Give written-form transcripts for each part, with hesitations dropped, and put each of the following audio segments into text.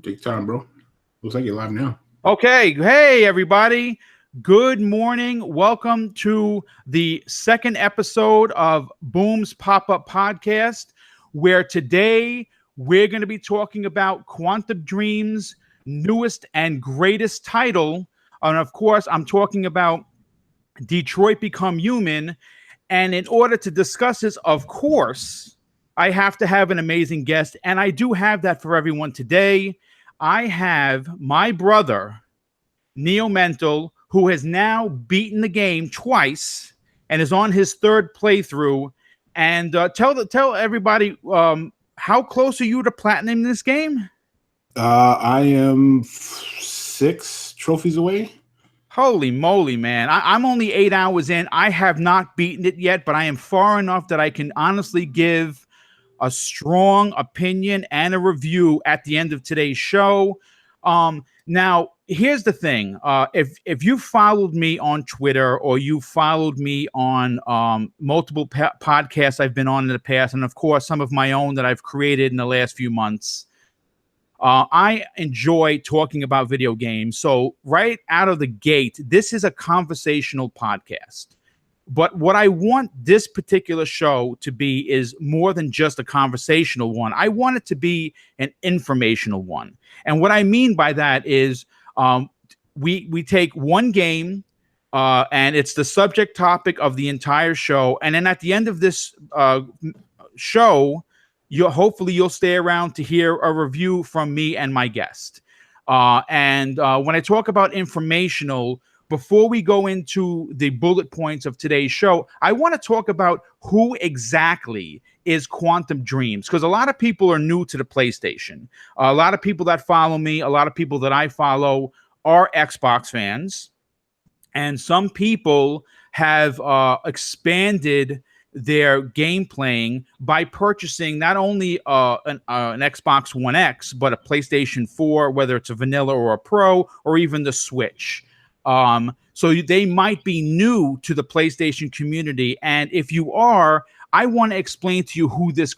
Take time, bro. Looks like you're live now. Okay. Hey, everybody. Good morning. Welcome to the second episode of Boom's Pop-Up Podcast, where today we're going to be talking about Quantic Dream's newest and greatest title. And of course, I'm talking about Detroit Become Human. And in order to discuss this, of course, I have to have an amazing guest. And I do have that for everyone today. I have my brother, Neo Mental, who has now beaten the game twice and is on his third playthrough. And tell everybody, how close are you to platinum in this game? I am 6 trophies away. Holy moly, man. I'm only 8 hours in. I have not beaten it yet, but I am far enough that I can honestly give a strong opinion and a review at the end of today's show. Now, here's the thing. If you followed me on Twitter or you followed me on multiple podcasts I've been on in the past, and of course some of my own that I've created in the last few months, I enjoy talking about video games. So right out of the gate, this is a conversational podcast. But what I want this particular show to be is more than just a conversational one. I want it to be an informational one. And what I mean by that is we take one game and it's the subject topic of the entire show. And then at the end of this show, hopefully you'll stay around to hear a review from me and my guest. And when I talk about informational, before we go into the bullet points of today's show, I want to talk about who exactly is Quantic Dreams, because a lot of people are new to the PlayStation. A lot of people that follow me, a lot of people that I follow are Xbox fans. And some people have expanded their game playing by purchasing not only an Xbox One X, but a PlayStation 4, whether it's a vanilla or a pro, or even the Switch. So they might be new to the PlayStation community. And if you are, I want to explain to you who this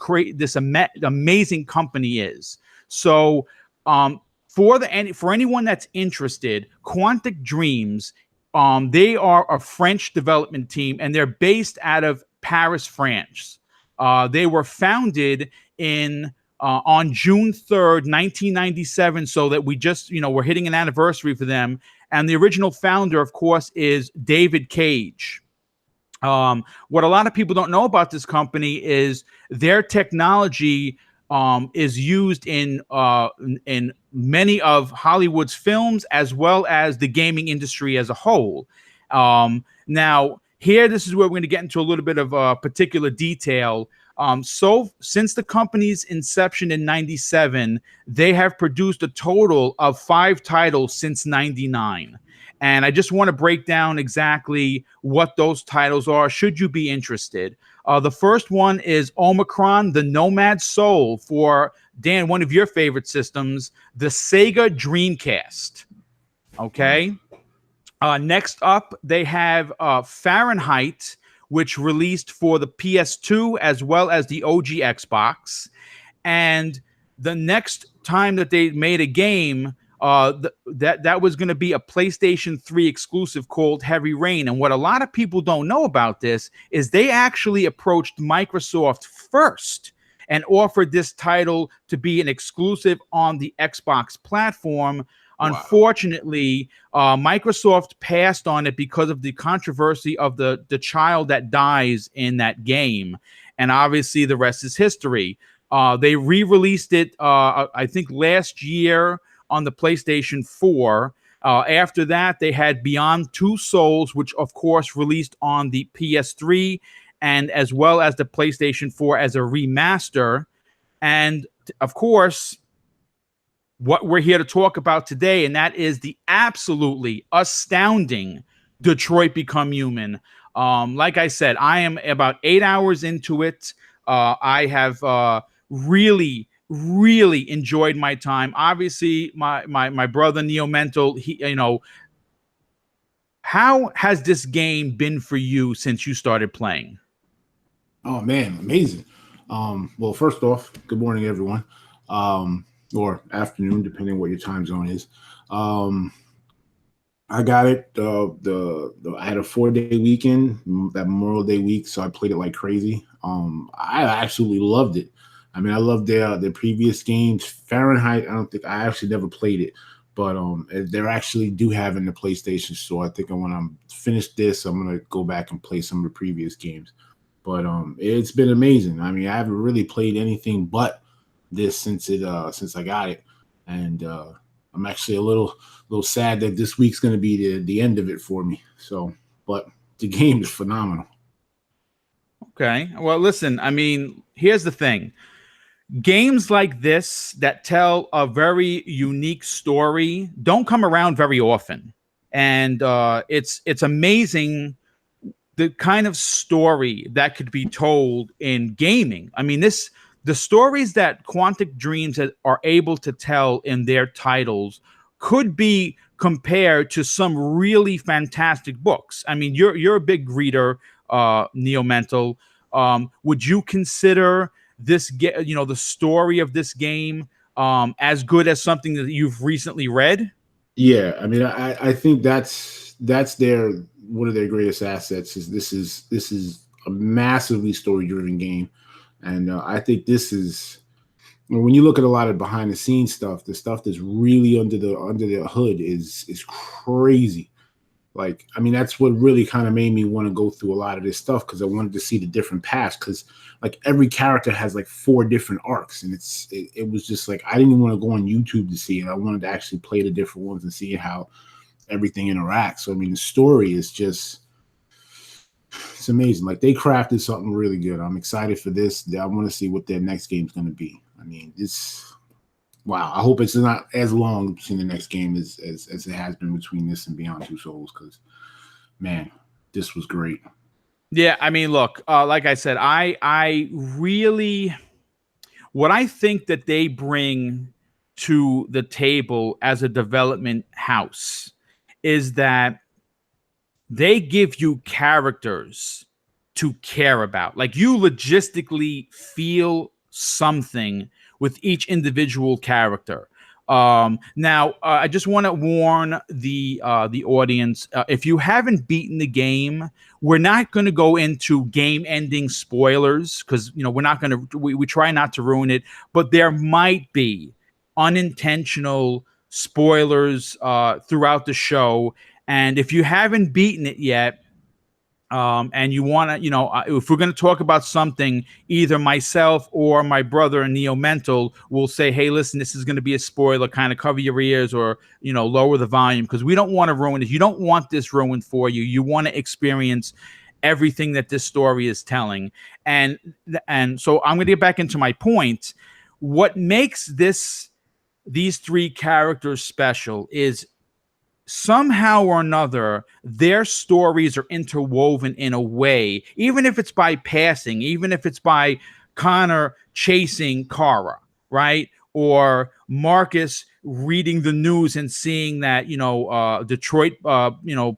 amazing company is. So for anyone that's interested, Quantic Dreams, they are a French development team, and they're based out of Paris, France. They were founded on June 3rd, 1997. So that we just, we're hitting an anniversary for them. And the original founder, of course, is David Cage. What a lot of people don't know about this company is their technology is used in many of Hollywood's films, as well as the gaming industry as a whole. Now, here, this is where we're going to get into a little bit of particular detail. So since the company's inception in 97, they have produced a total of 5 titles since 99. And I just want to break down exactly what those titles are, should you be interested. The first one is Omicron, the Nomad Soul, for, Dan, one of your favorite systems, the Sega Dreamcast. Okay. Next up, they have Fahrenheit, which released for the PS2 as well as the OG Xbox. And the next time that they made a game, that was going to be a PlayStation 3 exclusive called Heavy Rain. And what a lot of people don't know about this is they actually approached Microsoft first and offered this title to be an exclusive on the Xbox platform. Wow. Unfortunately, Microsoft passed on it because of the controversy of the child that dies in that game. And obviously the rest is history. They re-released it, I think, last year on the PlayStation 4. After that, they had Beyond Two Souls, which, of course, released on the PS3 and as well as the PlayStation 4 as a remaster. And, of course, what we're here to talk about today, and that is the absolutely astounding Detroit Become Human. Like I said, I am about 8 hours into it. I have really enjoyed my time. Obviously, my brother Neo Mental, how has this game been for you since you started playing? Oh man, amazing. Well, first off, good morning, everyone. or afternoon, depending what your time zone is. Um, I got it. I had a 4-day weekend, that Memorial Day week, so I played it like crazy. I absolutely loved it. I mean, I loved their previous games. Fahrenheit, I don't think I actually never played it, but they're actually do have in the PlayStation Store. I think when I'm finished this, I'm gonna go back and play some of the previous games. But it's been amazing. I mean, I haven't really played anything but this since I got it, and I'm actually a little sad that this week's going to be the end of it for me. So, but the game is phenomenal. Okay. Well, listen, I mean, here's the thing. Games like this that tell a very unique story don't come around very often. And it's amazing the kind of story that could be told in gaming. I mean, the stories that Quantic Dreams are able to tell in their titles could be compared to some really fantastic books. I mean, you're a big reader, Neo Mental. Would you consider the story of this game as good as something that you've recently read? Yeah, I mean, I think that's their one of their greatest assets is this is a massively story driven game, and I think this is when you look at a lot of behind the scenes stuff, the stuff that's really under the hood is crazy. Like, I mean, that's what really kind of made me want to go through a lot of this stuff because I wanted to see the different paths. Because like every character has like 4 different arcs, and it was just like I didn't even want to go on YouTube to see it. I wanted to actually play the different ones and see how everything interacts. So I mean, the story is just it's amazing. Like they crafted something really good. I'm excited for this. I want to see what their next game's going to be. I mean, it's wow. I hope it's not as long between the next game as it has been between this and Beyond Two Souls because man, this was great. Yeah, I mean, look, like I said, I really what I think that they bring to the table as a development house is that they give you characters to care about. Like you logistically feel something with each individual character. Now, I just want to warn the audience: if you haven't beaten the game, we're not going to go into game-ending spoilers because we're not going to. We try not to ruin it, but there might be unintentional spoilers throughout the show. And if you haven't beaten it yet, and you want to, if we're going to talk about something, either myself or my brother and Neo Mental will say, hey, listen, this is going to be a spoiler, kind of cover your ears or, lower the volume because we don't want to ruin it. You don't want this ruined for you. You want to experience everything that this story is telling. And so I'm going to get back into my point. What makes these 3 characters special is somehow or another, their stories are interwoven in a way, even if it's by passing, even if it's by Connor chasing Kara, right? Or Marcus reading the news and seeing that, Detroit,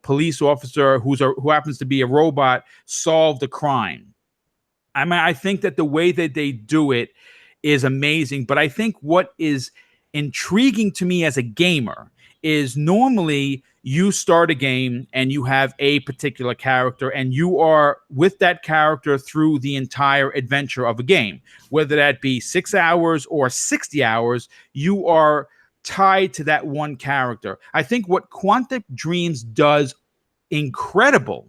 police officer who happens to be a robot solved a crime. I mean, I think that the way that they do it is amazing. But I think what is intriguing to me as a gamer is normally you start a game and you have a particular character and you are with that character through the entire adventure of a game, whether that be 6 hours or 60 hours, you are tied to that one character. I think what Quantic Dreams does incredible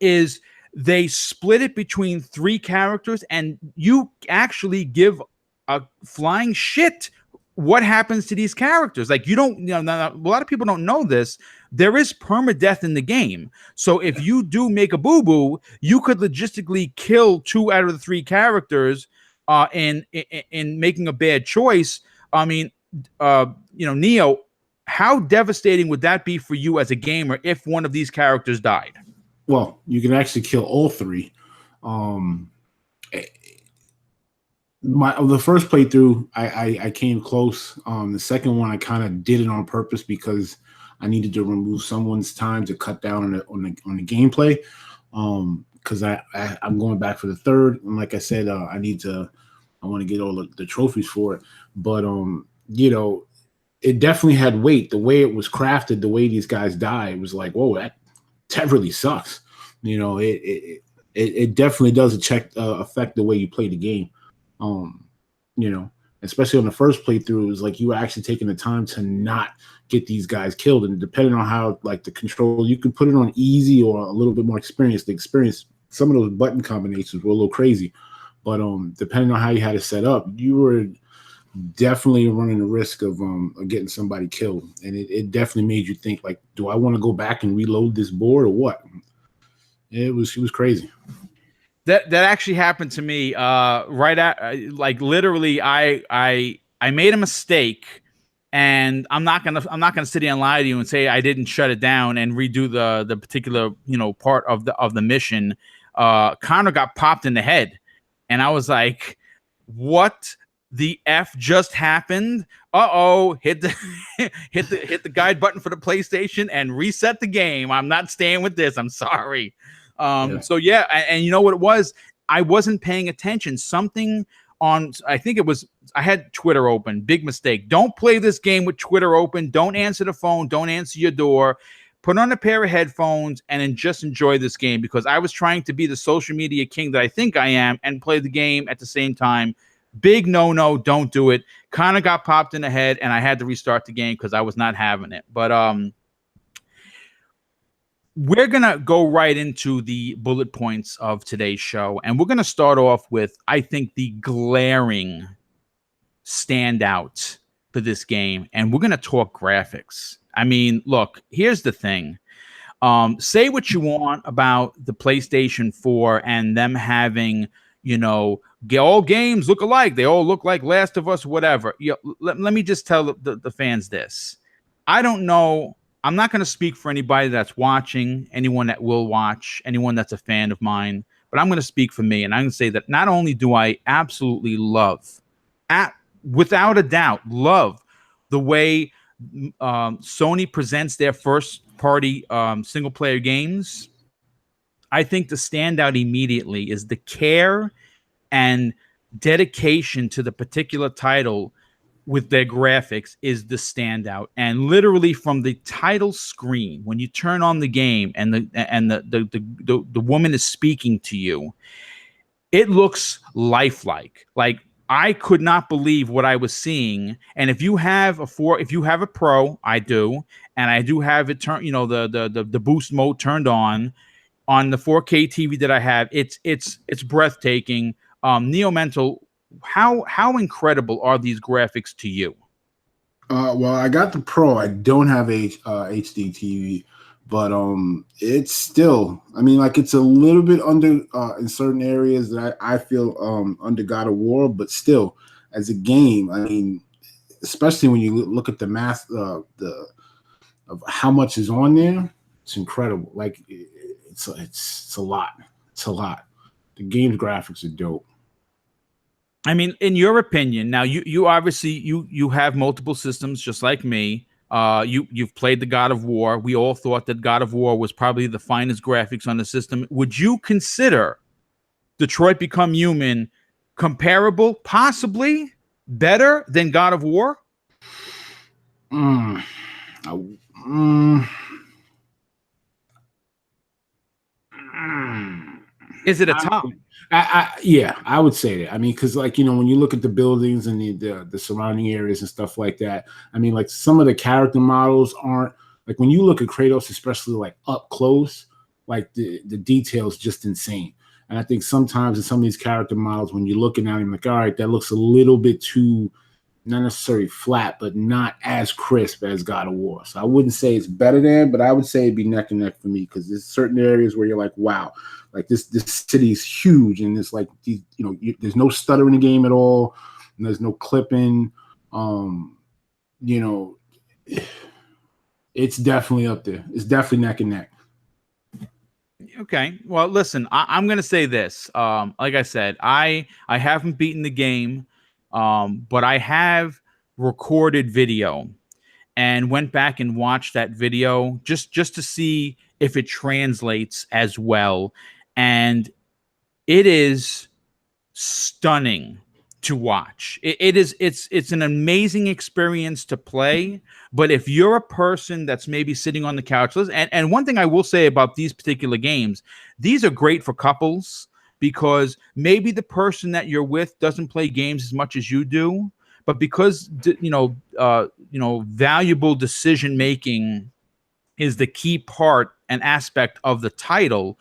is they split it between 3 characters and you actually give a flying shit what happens to these characters. Like, you don't, a lot of people don't know this. There is permadeath in the game. So if you do make a boo-boo, you could logistically kill 2 out of the 3 characters in making a bad choice. I mean, Neo, how devastating would that be for you as a gamer if one of these characters died? Well, you can actually kill all 3. Um, the first playthrough, I came close. The second one, I kind of did it on purpose because I needed to remove someone's time to cut down on the gameplay. Because I'm going back for the third, and like I said, I want to get all the trophies for it. But you know, it definitely had weight. The way it was crafted, the way these guys die, it was like, whoa, that really sucks. You know, it definitely does affect the way you play the game. Um, you know, especially on the first playthrough, it was like you were actually taking the time to not get these guys killed, and depending on how like the control, you could put it on easy or a little bit more experienced. The experience, some of those button combinations were a little crazy, but depending on how you had it set up, you were definitely running the risk of getting somebody killed, and it definitely made you think like, do I want to go back and reload this board or what? It was crazy. That actually happened to me right at like literally I made a mistake, and I'm not gonna sit here and lie to you and say I didn't shut it down and redo the particular part of the mission. Connor got popped in the head, and I was like, what the F just happened? Hit the hit the guide button for the PlayStation and reset the game. I'm not staying with this. I'm sorry. Yeah. So yeah, and you know what it was? I wasn't paying attention. Something on, I think it was, I had Twitter open. Big mistake. Don't play this game with Twitter open. Don't answer the phone. Don't answer your door. Put on a pair of headphones and then just enjoy this game, because I was trying to be the social media king that I think I am and play the game at the same time. Big no, don't do it. Kind of got popped in the head, and I had to restart the game because I was not having it. But we're going to go right into the bullet points of today's show. And we're going to start off with, I think, the glaring standout for this game. And we're going to talk graphics. I mean, look, here's the thing. Say what you want about the PlayStation 4 and them having, all games look alike. They all look like Last of Us, whatever. Let me just tell the fans this. I don't know. I'm not going to speak for anybody that's watching, anyone that will watch, anyone that's a fan of mine, but I'm going to speak for me. And I'm going to say that not only do I absolutely love, without a doubt, love the way Sony presents their first party single player games. I think the standout immediately is the care and dedication to the particular title with their graphics is the standout. And literally from the title screen, when you turn on the game and the woman is speaking to you, it looks lifelike. Like, I could not believe what I was seeing. And if you have a Pro, I do, and I do have it turn, the boost mode turned on the 4K TV that I have, it's breathtaking. Neo Mental, how incredible are these graphics to you? Well, I got the Pro. I don't have HD TV, but it's still. I mean, like, it's a little bit under in certain areas that I feel under God of War, but still, as a game, I mean, especially when you look at the math, of how much is on there, it's incredible. Like, it's a lot. It's a lot. The game's graphics are dope. I mean, in your opinion, now you obviously you have multiple systems just like me. You've played the God of War. We all thought that God of War was probably the finest graphics on the system. Would you consider Detroit Become Human comparable, possibly better than God of War? Mm. Mm. Is it a tie? Yeah, I would say that. I mean, because, like, when you look at the buildings and the surrounding areas and stuff like that, I mean, like, some of the character models aren't, like, when you look at Kratos, especially like up close, like the details just insane. And I think sometimes in some of these character models, when you're looking at him, like, all right, that looks a little bit too, not necessarily flat, but not as crisp as God of War. So I wouldn't say it's better than, but I would say it'd be neck and neck for me, because there's certain areas where you're like, wow, like this city is huge, and it's like these, there's no stutter in the game at all, and there's no clipping. You know, it's definitely up there. It's definitely neck and neck. Okay. Well, listen, I'm going to say this. Like I said, I haven't beaten the game, but I have recorded video and went back and watched that video just to see if it translates as well. And it is stunning to watch. It's an amazing experience to play. But if you're a person that's maybe sitting on the couch, and one thing I will say about these particular games, these are great for couples because maybe the person that you're with doesn't play games as much as you do, but because valuable decision making is the key part and aspect of the title,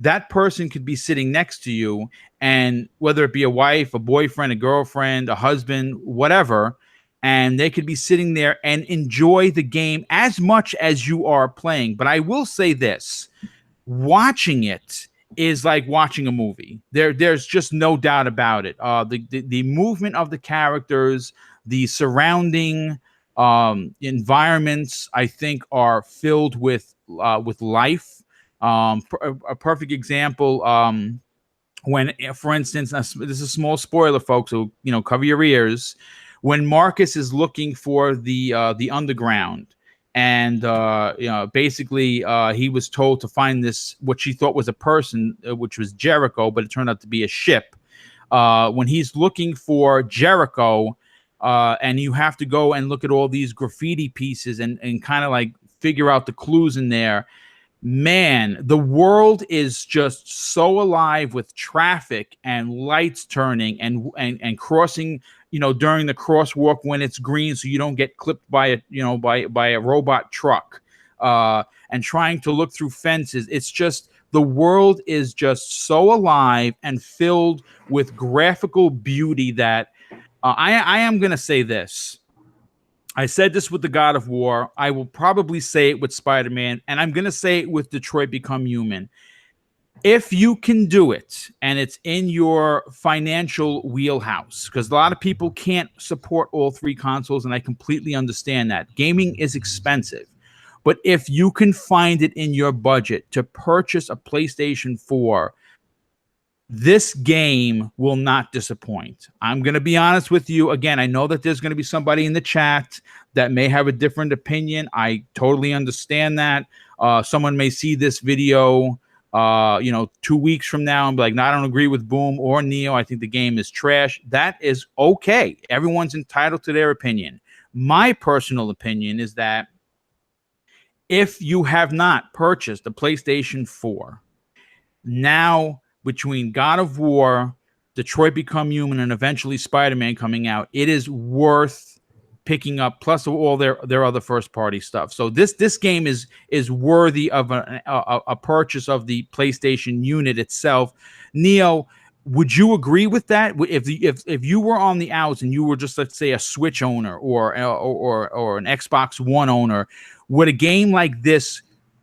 that person could be sitting next to you, and whether it be a wife, a boyfriend, a girlfriend, a husband, whatever, and they could be sitting there and enjoy the game as much as you are playing. But I will say this, watching it is like watching a movie. There's just no doubt about it. The movement of the characters, the surrounding environments, I think, are filled with life. A perfect example, when, for instance, this is a small spoiler, folks, so cover your ears. When Marcus is looking for the underground, and basically he was told to find this, what she thought was a person, which was Jericho, but it turned out to be a ship. When he's looking for Jericho, and you have to go and look at all these graffiti pieces and kind of like figure out the clues in there. Man, the world is just so alive with traffic and lights turning and crossing, during the crosswalk when it's green, so you don't get clipped by a robot truck, and trying to look through fences. It's just, the world is just so alive and filled with graphical beauty that I am going to say this. I said this with the God of War. I will probably say it with Spider-Man, and I'm going to say it with Detroit Become Human. If you can do it, and it's in your financial wheelhouse, because a lot of people can't support all three consoles, and I completely understand that. Gaming is expensive. But if you can find it in your budget to purchase a PlayStation 4, this game will not disappoint. I'm going to be honest with you. Again, I know that there's going to be somebody in the chat that may have a different opinion. I totally understand that. Someone may see this video, 2 weeks from now and be like, no, I don't agree with Boom or Neo. I think the game is trash. That is okay. Everyone's entitled to their opinion. My personal opinion is that if you have not purchased a PlayStation 4, now, between God of War, Detroit Become Human, and eventually Spider-Man coming out, it is worth picking up, plus all their other first-party stuff. So this game is worthy of a purchase of the PlayStation unit itself. Neo, would you agree with that? If you were on the outs and you were just, let's say, a Switch owner or an Xbox One owner, would a game like this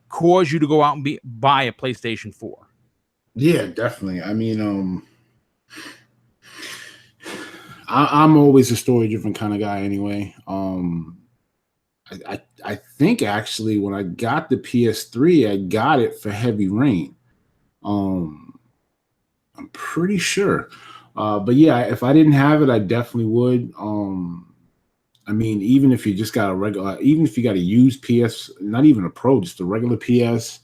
cause you to go out and buy a PlayStation 4? Yeah, definitely. I mean, I'm always a story-driven kind of guy anyway. I think actually when I got the PS3, I got it for Heavy Rain. I'm pretty sure. But yeah, if I didn't have it, I definitely would. I mean, even if you just got a regular, even if you got a used PS, not even a Pro, just a regular PS,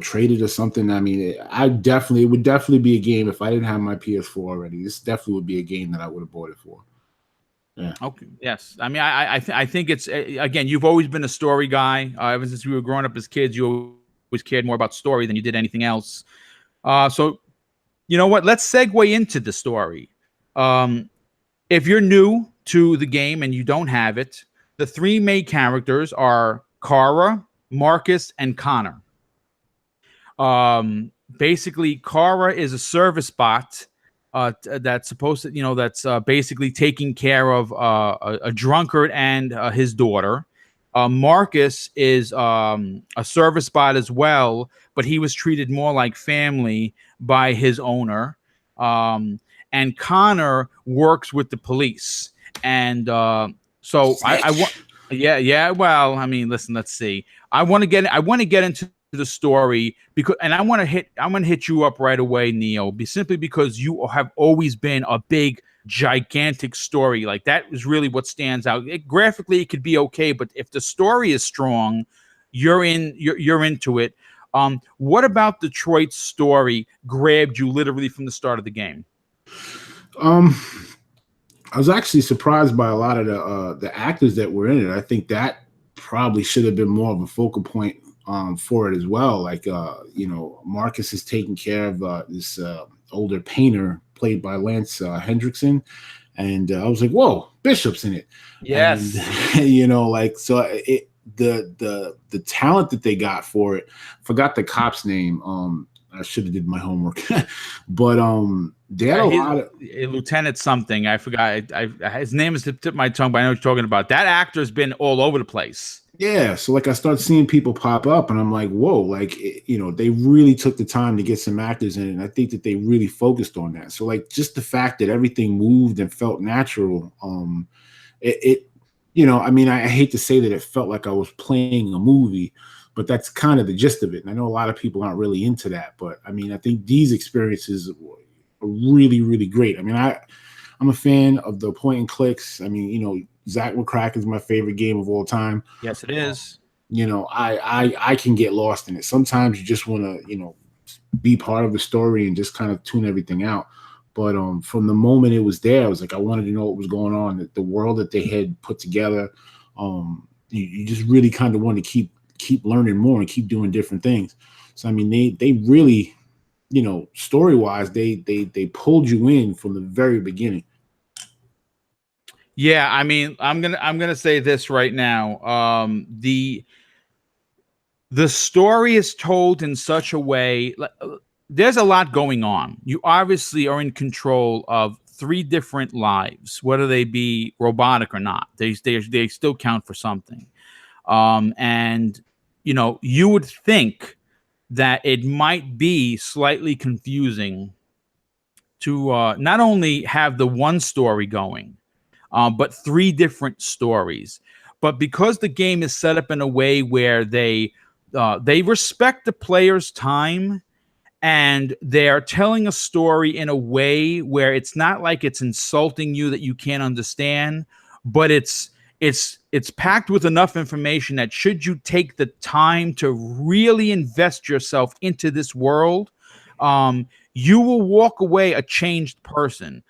traded or something. I mean, it would definitely be a game if I didn't have my PS4 already. This definitely would be a game that I would have bought it for. Yeah. Okay. Yes. I mean, I think it's, again, you've always been a story guy. Ever since we were growing up as kids, you always cared more about story than you did anything else. So, you know what? Let's segue into the story. If you're new to the game and you don't have it, the three main characters are Kara, Marcus, and Connor. Basically, Kara is a service bot that's supposed to, that's basically taking care of a drunkard and his daughter. Marcus is a service bot as well, but he was treated more like family by his owner. And Connor works with the police. And so I want, yeah. Well, I mean, listen, let's see. I want to get into the story because, and I'm gonna hit you up right away, Neo, simply because you have always been a big, gigantic story. Like, that is really what stands out. Graphically, it could be okay, but if the story is strong, you're into it. What about Detroit's story grabbed you literally from the start of the game? Um, I was actually surprised by a lot of the actors that were in it. I think that probably should have been more of a focal point for it as well. Like Marcus is taking care of this older painter played by Lance Hendrickson, and I was like, "Whoa, Bishop's in it," and Yes. like so the talent that they got for it. Forgot the cop's name. I should have did my homework, but they had a He's lot of a lieutenant something. I forgot. His name is the tip of my tongue, but I know what you're talking about. That actor's been all over the place. yeah. So like I start seeing people pop up, and I'm like, whoa, like they really took the time to get some actors in it, and I think that they really focused on that. So like just the fact that everything moved and felt natural, it I mean, I hate to say that it felt like I was playing a movie, but that's kind of the gist of it. And I know a lot of people aren't really into that, but I mean, I think these experiences are really, really great. I mean, I'm a fan of the point and clicks. I mean, Zach McCrack is my favorite game of all time. Yes, it Uh, is. I can get lost in it. Sometimes you just want to, be part of the story and just kind of tune everything out. But from the moment it was there, I was like, I wanted to know what was going on. The world that they had put together, you just really kind of want to keep learning more and keep doing different things. So I mean, they really, story wise, they pulled you in from the very beginning. Yeah, I mean, I'm gonna say this right now. The story is told in such a way. There's a lot going on. You obviously are in control of three different lives, whether they be robotic or not. They still count for something. And you would think that it might be slightly confusing to not only have the one story going, but three different stories. But because the game is set up in a way where they respect the player's time, and they're telling a story in a way where it's not like it's insulting you that you can't understand, but it's packed with enough information that should you take the time to really invest yourself into this world, you will walk away a changed person.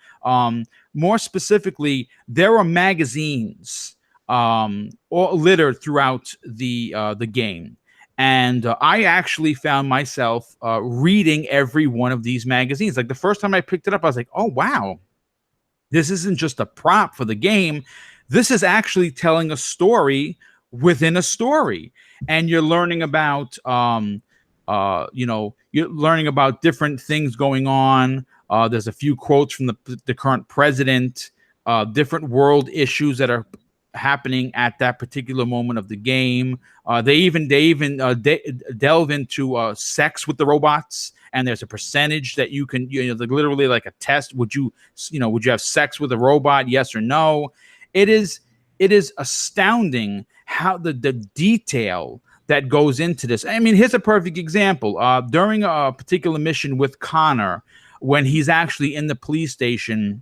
More specifically, there are magazines all littered throughout the game. And I actually found myself reading every one of these magazines. Like the first time I picked it up, I was like, oh, wow, this isn't just a prop for the game. This is actually telling a story within a story. And you're learning about, you're learning about different things going on. There's a few quotes from the current president, different world issues that are happening at that particular moment of the game. They even delve into sex with the robots, and there's a percentage that you can, like literally like a test. Would you have sex with a robot? Yes or no? It is astounding how the detail that goes into this. I mean, here's a perfect example. During a particular mission with Connor, when he's actually in the police station,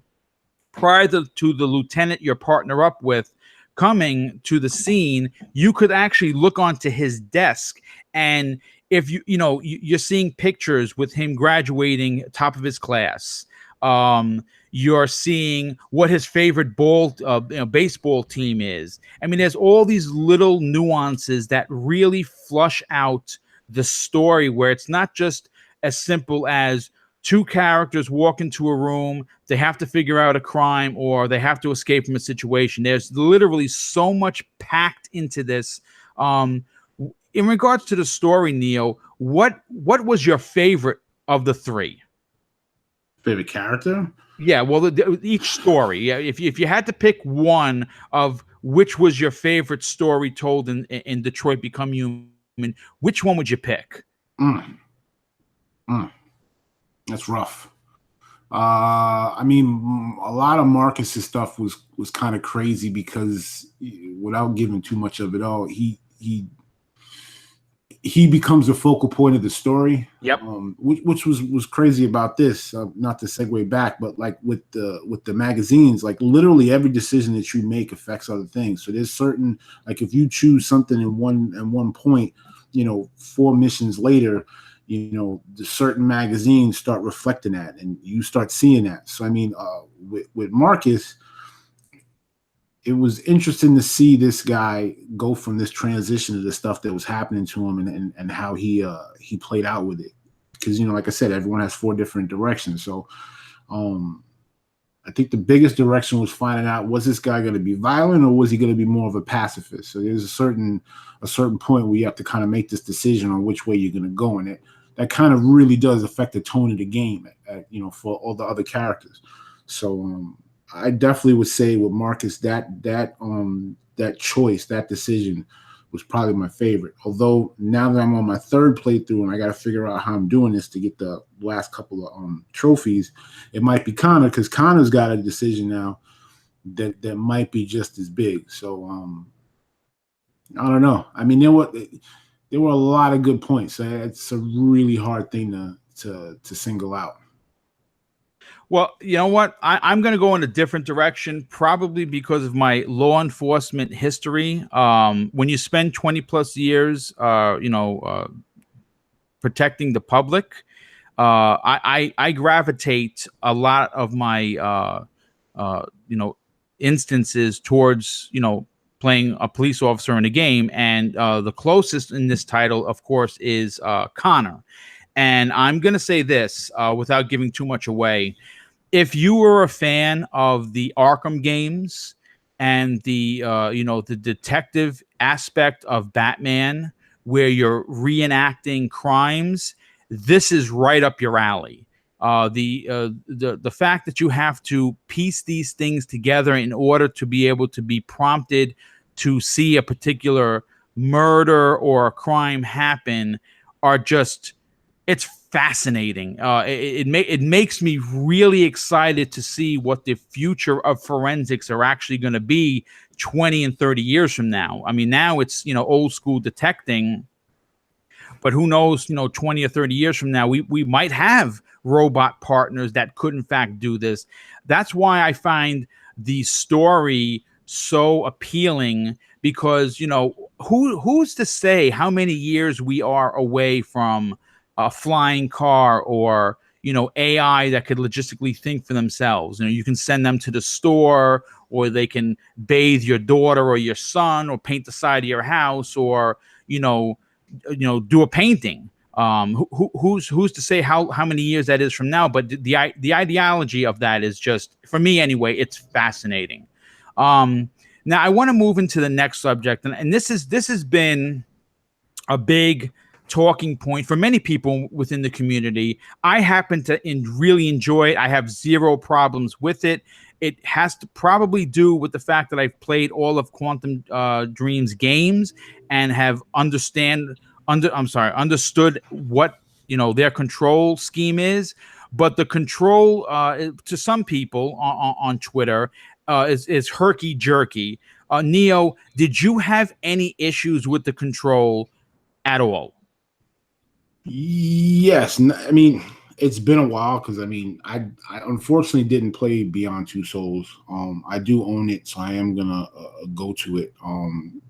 prior to the lieutenant you're partner up with coming to the scene, you could actually look onto his desk, and if you're seeing pictures with him graduating top of his class. You're seeing what his favorite baseball team is. I mean, there's all these little nuances that really flush out the story, where it's not just as simple as two characters walk into a room, they have to figure out a crime or they have to escape from a situation. There's literally so much packed into this. In regards to the story, Neo, what was your favorite of the three? Favorite character? Yeah, well, each story. Yeah, if you had to pick one of which was your favorite story told in Detroit Become Human, which one would you pick? Mm, mm, that's rough. I mean, a lot of Marcus's stuff was kind of crazy because, without giving too much of it all, he becomes the focal point of the story. Yep. Which was crazy about this. Not to segue back, but like with the magazines, like literally every decision that you make affects other things. So there's certain, like if you choose something in one point, 4 missions later, the certain magazines start reflecting that, and you start seeing that. So I mean, with Marcus, it was interesting to see this guy go from this transition to the stuff that was happening to him, and how he played out with it. Because, like I said, everyone has 4 different directions. So um, I think the biggest direction was finding out, was this guy going to be violent, or was he going to be more of a pacifist? So there's a certain point where you have to kind of make this decision on which way you're going to go, and that kind of really does affect the tone of the game, for all the other characters. So I definitely would say with Marcus, that choice, that decision was probably my favorite. Although now that I'm on my 3rd playthrough and I got to figure out how I'm doing this to get the last couple of trophies, it might be Connor, because Connor's got a decision now that might be just as big. So I don't know. I mean, there were a lot of good points. It's a really hard thing to single out. Well, you know what? I'm going to go in a different direction, probably because of my law enforcement history. When you spend 20 plus years, protecting the public, I gravitate a lot of my, instances towards, playing a police officer in a game. And the closest in this title, of course, is Connor. And I'm going to say this without giving too much away. If you were a fan of the Arkham games and the detective aspect of Batman, where you're reenacting crimes, this is right up your alley. The fact that you have to piece these things together in order to be able to be prompted to see a particular murder or a crime happen are just, it's fascinating. It makes me really excited to see what the future of forensics are actually going to be 20 and 30 years from now. I mean, now it's, old school detecting, but who knows, 20 or 30 years from now, we might have robot partners that could in fact do this. That's why I find the story so appealing, because, who's to say how many years we are away from a flying car, or AI that could logistically think for themselves. You can send them to the store, or they can bathe your daughter or your son, or paint the side of your house, or do a painting. Who's to say how many years that is from now? But the ideology of that is just, for me anyway, it's fascinating. Now I want to move into the next subject, and this has been a big talking point for many people within the community. I happen to really enjoy it. I have zero problems with it. It has to probably do with the fact that I've played all of Quantum Dreams games and have understood what their control scheme is. But the control, to some people on Twitter, is herky jerky. Neo, did you have any issues with the control at all? Yes, I mean, it's been a while, because I unfortunately didn't play Beyond Two Souls. I do own it, so I am gonna go to it.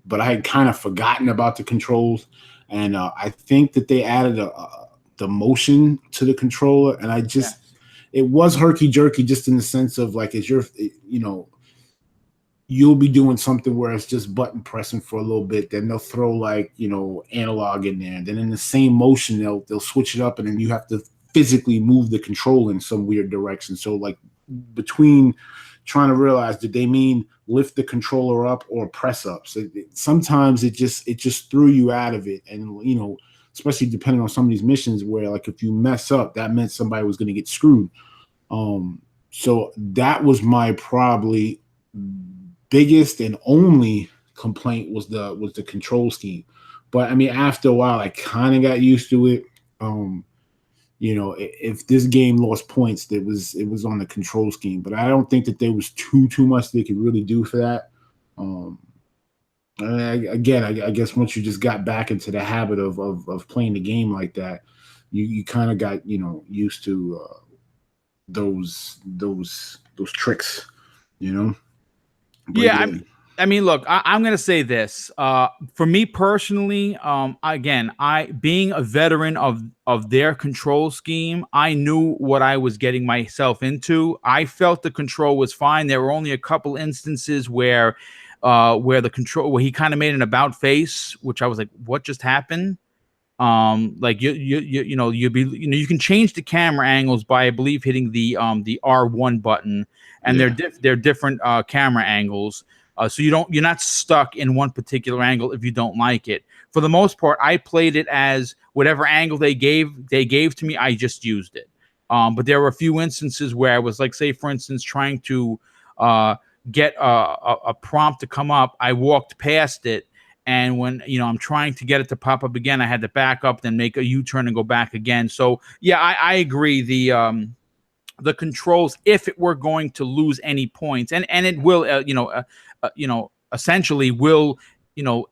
But I had kind of forgotten about the controls, and I think that they added the motion to the controller, and it was herky jerky, just in the sense of, like, as you'll be doing something where it's just button pressing for a little bit, then they'll throw, like, analog in there, and then in the same motion they'll switch it up, and then you have to physically move the control in some weird direction. So, like, between trying to realize, did they mean lift the controller up or press up? So sometimes it just threw you out of it, and especially depending on some of these missions where, like, if you mess up, that meant somebody was going to get screwed. So that was my probably biggest and only complaint, was the control scheme. But I mean, after a while, I kind of got used to it. If this game lost points, it was on the control scheme. But I don't think that there was too much they could really do for that. I guess once you just got back into the habit of playing the game like that, you kind of got used to those tricks. But Yeah, I mean, look, I'm going to say this. For me personally, again, I being a veteran of their control scheme, I knew what I was getting myself into. I felt the control was fine. There were only a couple instances where the control where he kind of made an about face, which I was like, "What just happened?" Like you can change the camera angles by, I believe, hitting the R1 button, and Yeah. they're different camera angles. So you're not stuck in one particular angle if you don't like it. For the most part, I played it as whatever angle they gave to me, I just used it. But there were a few instances where I was like, say for instance, trying to uh, get a prompt to come up, I walked past it, and when I'm trying to get it to pop up again, I had to back up, then make a U-turn and go back again. So yeah, I agree. The controls, if it were going to lose any points, and it will, essentially will,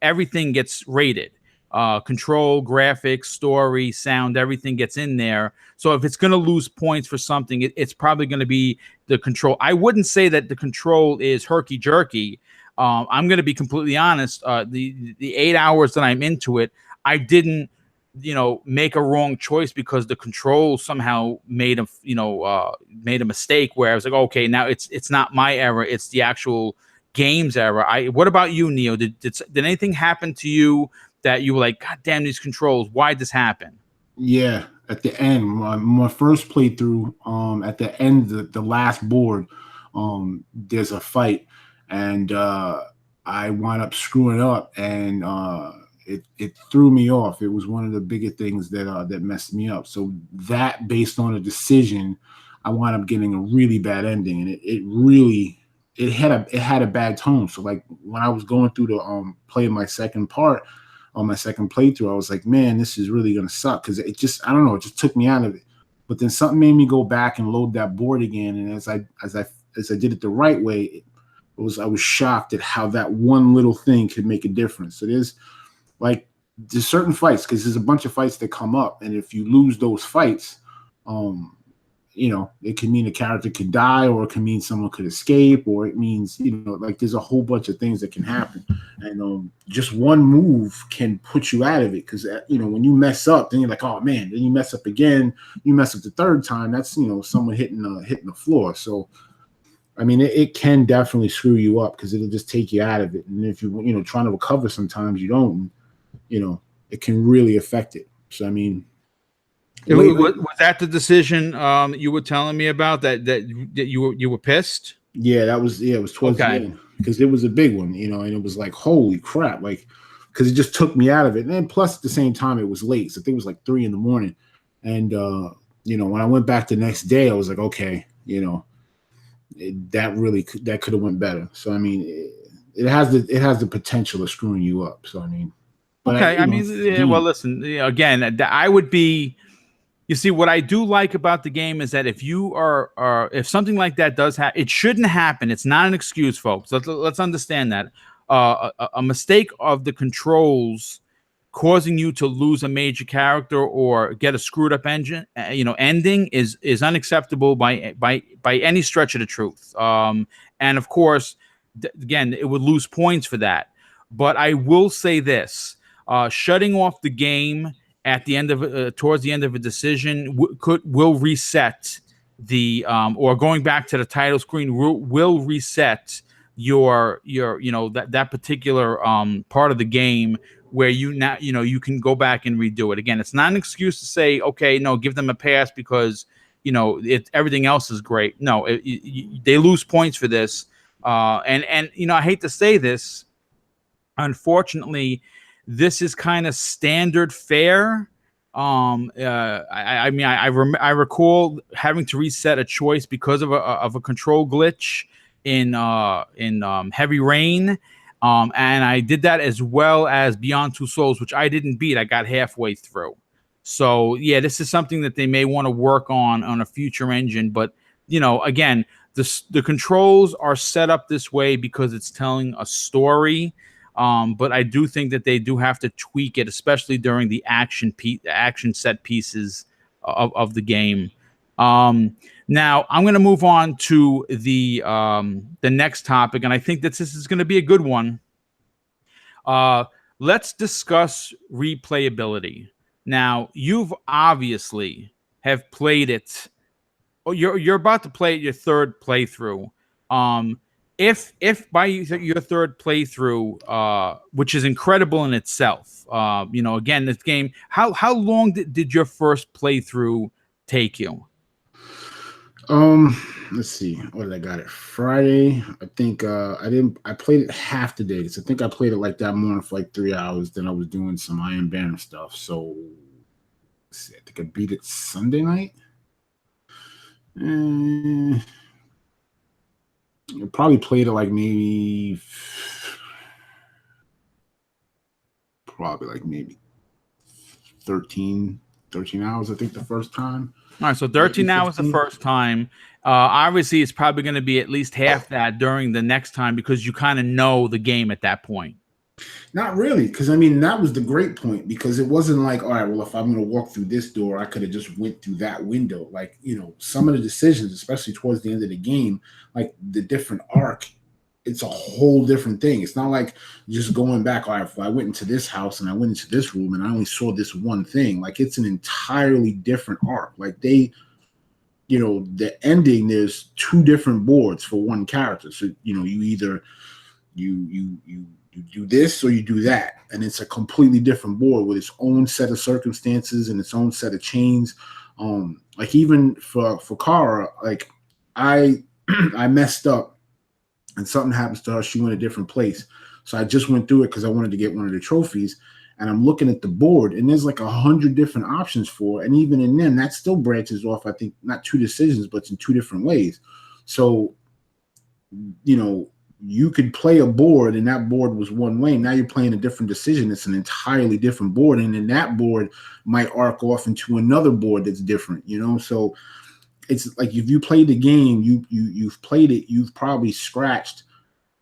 everything gets rated. Control, graphics, story, sound, everything gets in there. So if it's going to lose points for something, it's probably going to be the control. I wouldn't say that the control is herky jerky. I'm going to be completely honest. The 8 hours that I'm into it, I didn't make a wrong choice because the control somehow made a mistake where I was like, okay, now it's not my error, it's the actual game's error. What about you, Neo? Did anything happen to you that you were like, God damn, these controls, why'd this happen? Yeah, at the end, my first playthrough, at the end, the last board, there's a fight, and I wound up screwing up, and it threw me off. It was one of the bigger things that messed me up. So that, based on a decision, I wound up getting a really bad ending, and it really it had a bad tone. So like when I was going through the playing my second part on my second playthrough, I was like, man, this is really gonna suck because it just, I don't know, it just took me out of it. But then something made me go back and load that board again, and as I did it the right way, I was shocked at how that one little thing could make a difference. So like there's certain fights, because there's a bunch of fights that come up, and if you lose those fights, um, it can mean a character could die, or it can mean someone could escape, or it means, like there's a whole bunch of things that can happen. And just one move can put you out of it. Because, when you mess up, then you're like, oh man, then you mess up again. You mess up the third time, that's, someone hitting the floor. So, I mean, it can definitely screw you up because it'll just take you out of it. And if trying to recover, sometimes you don't, it can really affect it. So, I mean, Was that the decision you were telling me about that you were pissed? yeah, it was towards the Okay. end, because it was a big one, and it was like, holy crap, like, because it just took me out of it. And then plus at the same time, it was late. So I think it was like 3 a.m. And when I went back the next day, I was like, okay, that could have went better. So I mean, it has the potential of screwing you up. So I mean, but Okay. I mean, it's the yeah, well, game. listen, again, I would be. You see, what I do like about the game is that if something like that does happen, it shouldn't happen. It's not an excuse, folks. Let's understand that. A mistake of the controls causing you to lose a major character or get a screwed up ending is unacceptable by any stretch of the truth. And of course, again, it would lose points for that. But I will say this: shutting off the game at the end of towards the end of a decision will reset or going back to the title screen will reset that particular part of the game where you can go back and redo it again. It's not an excuse to say, okay, no, give them a pass because everything else is great. No, they lose points for this. And I hate to say this, unfortunately, this is kind of standard fare. I recall having to reset a choice because of a control glitch in Heavy Rain. And I did that as well as Beyond Two Souls, which I didn't beat. I got halfway through. So yeah, this is something that they may want to work on a future engine. But again, the controls are set up this way because it's telling a story. But I do think that they do have to tweak it, especially during the action set pieces of the game. Now I'm going to move on to the next topic, and I think that this is going to be a good one. Let's discuss replayability. Now, you've obviously have played it. Oh, you're about to play your third playthrough. If by your third playthrough, which is incredible in itself, again, this game, how long did your first playthrough take you? Let's see. What did I got it? Friday. I think I played it half the day. So I think I played it like that morning for like 3 hours. Then I was doing some Iron Banner stuff. So let's see, I think I beat it Sunday night. I probably played it like maybe 13 hours, I think, the first time. All right, so 13 hours the first time. Obviously, it's probably going to be at least half that during the next time because you kind of know the game at that point. Not really, because I mean that was the great point, because it wasn't like, all right, well, if I'm going to walk through this door, I could have just went through that window. Like, some of the decisions, especially towards the end of the game, like the different arc, it's a whole different thing. It's not like just going back. All right, if I went into this house and I went into this room and I only saw this one thing. Like, it's an entirely different arc. Like the ending, there's two different boards for one character. So you either you do this or you do that, and it's a completely different board with its own set of circumstances and its own set of chains. Like even for Kara, like I messed up and something happens to her, she went a different place. So I just went through it because I wanted to get one of the trophies, and I'm looking at the board and there's like 100 different options for it. And even in them, that still branches off, I think, not two decisions, but in two different ways. So you could play a board and that board was one way. Now you're playing a different decision. It's an entirely different board. And then that board might arc off into another board that's different, So it's like, if you played the game, you've played it, you've probably scratched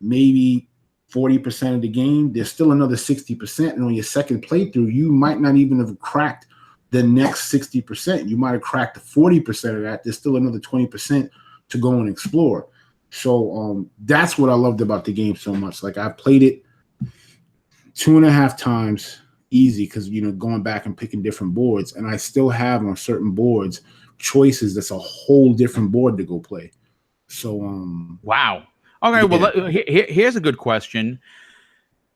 maybe 40% of the game. There's still another 60%. And on your second playthrough, you might not even have cracked the next 60%. You might have cracked the 40% of that. There's still another 20% to go and explore. So that's what I loved about the game so much. Like, I played it 2.5 times easy because, going back and picking different boards. And I still have on certain boards choices that's a whole different board to go play. So wow. Okay, yeah. Well, here's a good question.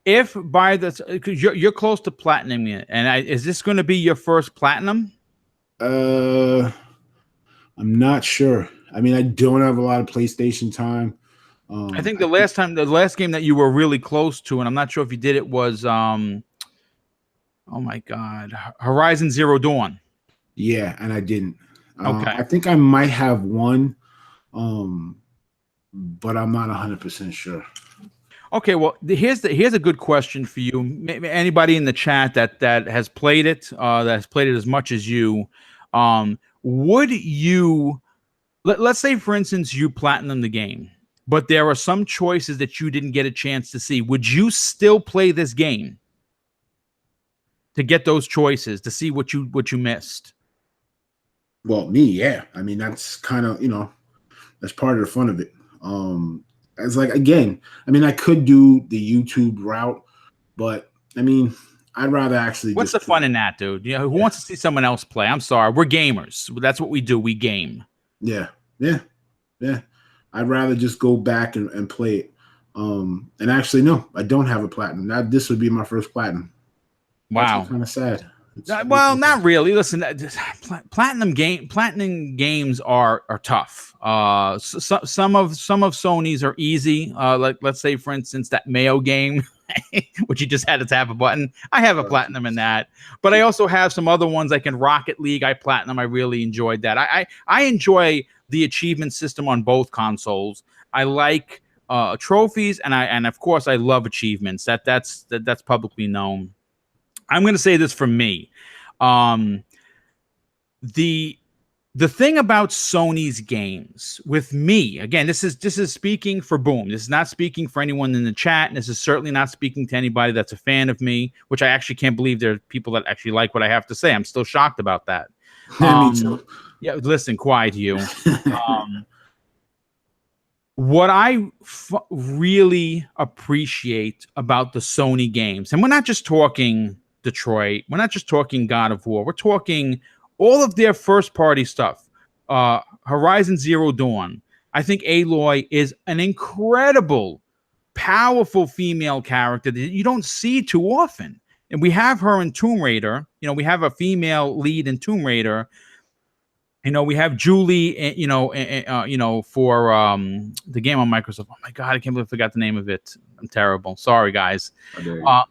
If by this, because you're close to platinum it, and is this going to be your first platinum? I'm not sure. I mean, I don't have a lot of PlayStation time. I think the last game that you were really close to, and I'm not sure if you did it, was oh my God, Horizon Zero Dawn. Yeah, and I didn't. Okay. I think I might have one, but I'm not 100% sure. Okay, well, here's a good question for you. Maybe anybody in the chat that has played it, that has played it as much as you, would you? Let's say, for instance, you platinum the game, but there are some choices that you didn't get a chance to see. Would you still play this game to get those choices, to see what you missed? Well, me, yeah. I mean, that's kind of, that's part of the fun of it. It's like, again, I mean, I could do the YouTube route, but I mean, I'd rather actually. What's the fun in that, dude? Who wants to see someone else play? I'm sorry, we're gamers. That's what we do. We game. Yeah. I'd rather just go back and play it. And actually, no, I don't have a platinum. This would be my first platinum. Wow. That's kind of sad. Well, not really. Listen, platinum games are tough. Some of Sony's are easy. Like, let's say, for instance, that Mayo game, which you just had to tap a button. I have a platinum in that, but I also have some other ones like in Rocket League. I really enjoyed that. I enjoy the achievement system on both consoles. I like trophies, and of course I love achievements. That's publicly known. I'm going to say this for me. The thing about Sony's games with me, again, this is speaking for Boom. This is not speaking for anyone in the chat, and this is certainly not speaking to anybody that's a fan of me, which I actually can't believe there are people that actually like what I have to say. I'm still shocked about that. Me too. Yeah, listen, quiet you. What I really appreciate about the Sony games, and we're not just talking Detroit, we're not just talking God of War, we're talking all of their first party stuff. Horizon Zero Dawn. I think Aloy is an incredible, powerful female character that you don't see too often. And we have her in Tomb Raider. We have a female lead in Tomb Raider. We have Julie, for the game on Microsoft. Oh my God, I can't believe I forgot the name of it. I'm terrible. Sorry, guys. There are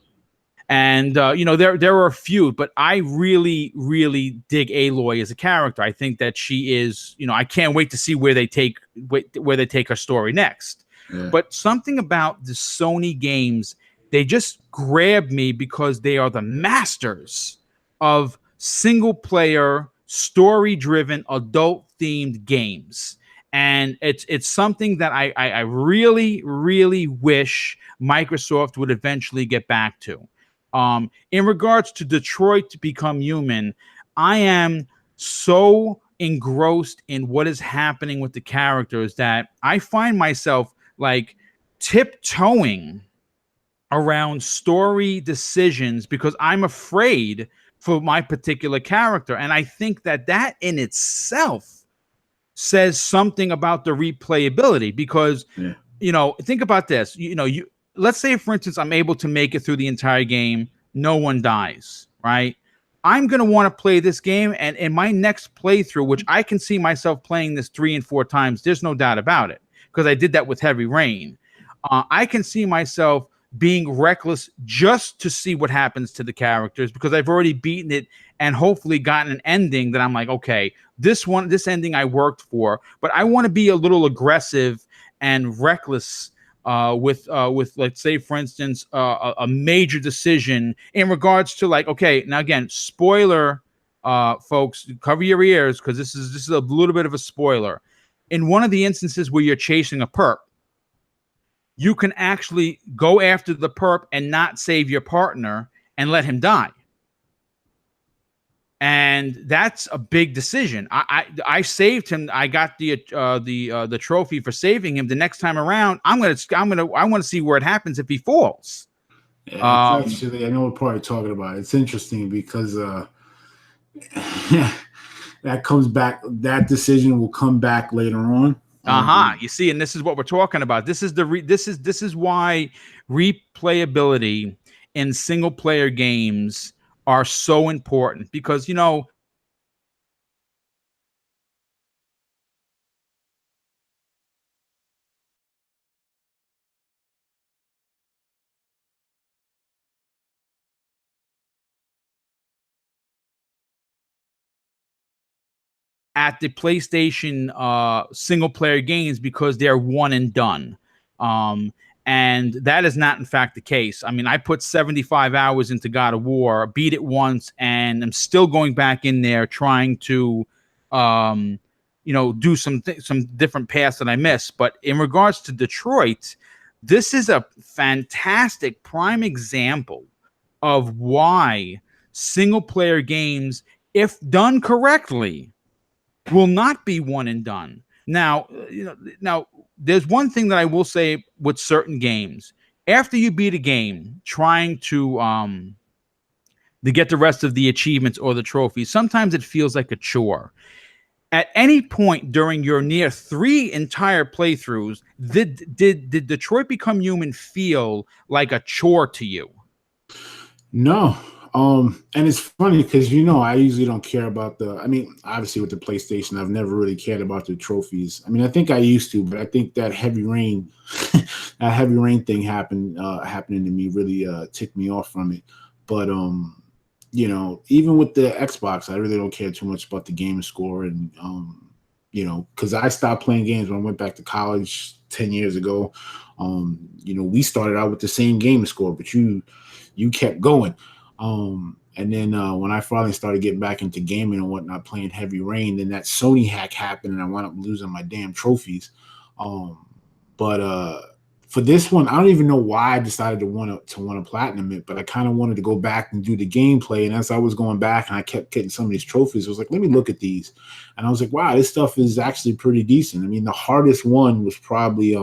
a few, but I really, really dig Aloy as a character. I think that she is, I can't wait to see where they take her story next. Yeah. But something about the Sony games, they just grab me because they are the masters of single player, story-driven, adult-themed games. And it's something that I really, really wish Microsoft would eventually get back to. In regards to Detroit Become Human, I am so engrossed in what is happening with the characters that I find myself like tiptoeing around story decisions because I'm afraid for my particular character. And I think that in itself says something about the replayability because, think about this. Let's say, for instance, I'm able to make it through the entire game. No one dies, right? I'm going to want to play this game. And in my next playthrough, which I can see myself playing this 3 and 4 times, there's no doubt about it, because I did that with Heavy Rain. I can see myself being reckless just to see what happens to the characters because I've already beaten it and hopefully gotten an ending that I'm like, okay, this ending I worked for, but I want to be a little aggressive and reckless with let's say, for instance, a major decision in regards to like, okay, now again, spoiler, folks, cover your ears because this is a little bit of a spoiler. In one of the instances where you're chasing a perp, you can actually go after the perp and not save your partner and let him die. And that's a big decision. I saved him. I got the trophy for saving him. The next time around, I want to see where it happens if he falls. Yeah, actually, I know what part you're talking about. It's interesting because that comes back. That decision will come back later on. You see, and this is what we're talking about. This is why replayability in single player games are so important because at the PlayStation single player games because they're one and done. And that is not in fact the case. I mean, I put 75 hours into God of War, beat it once, and I'm still going back in there trying to do some different paths that I missed. But in regards to Detroit, this is a fantastic prime example of why single player games, if done correctly, will not be one and done. Now, there's one thing that I will say with certain games. After you beat a game, trying to get the rest of the achievements or the trophies, sometimes it feels like a chore. At any point during your near 3 entire playthroughs, did Detroit Become Human feel like a chore to you? No. And it's funny because I usually don't care about obviously with the PlayStation, I've never really cared about the trophies. I mean, I think I used to, but I think that Heavy Rain thing happening to me really ticked me off from it. But even with the Xbox, I really don't care too much about the game score, and because I stopped playing games when I went back to college 10 years ago. We started out with the same game score, but you kept going. And then when I finally started getting back into gaming and whatnot, playing Heavy Rain, then that Sony hack happened and I wound up losing my damn trophies. But for this one, I don't even know why I decided to want to platinum it, but I kind of wanted to go back and do the gameplay. And as I was going back and I kept getting some of these trophies, I was like, let me look at these. And I was like, wow, this stuff is actually pretty decent. I mean, the hardest one was probably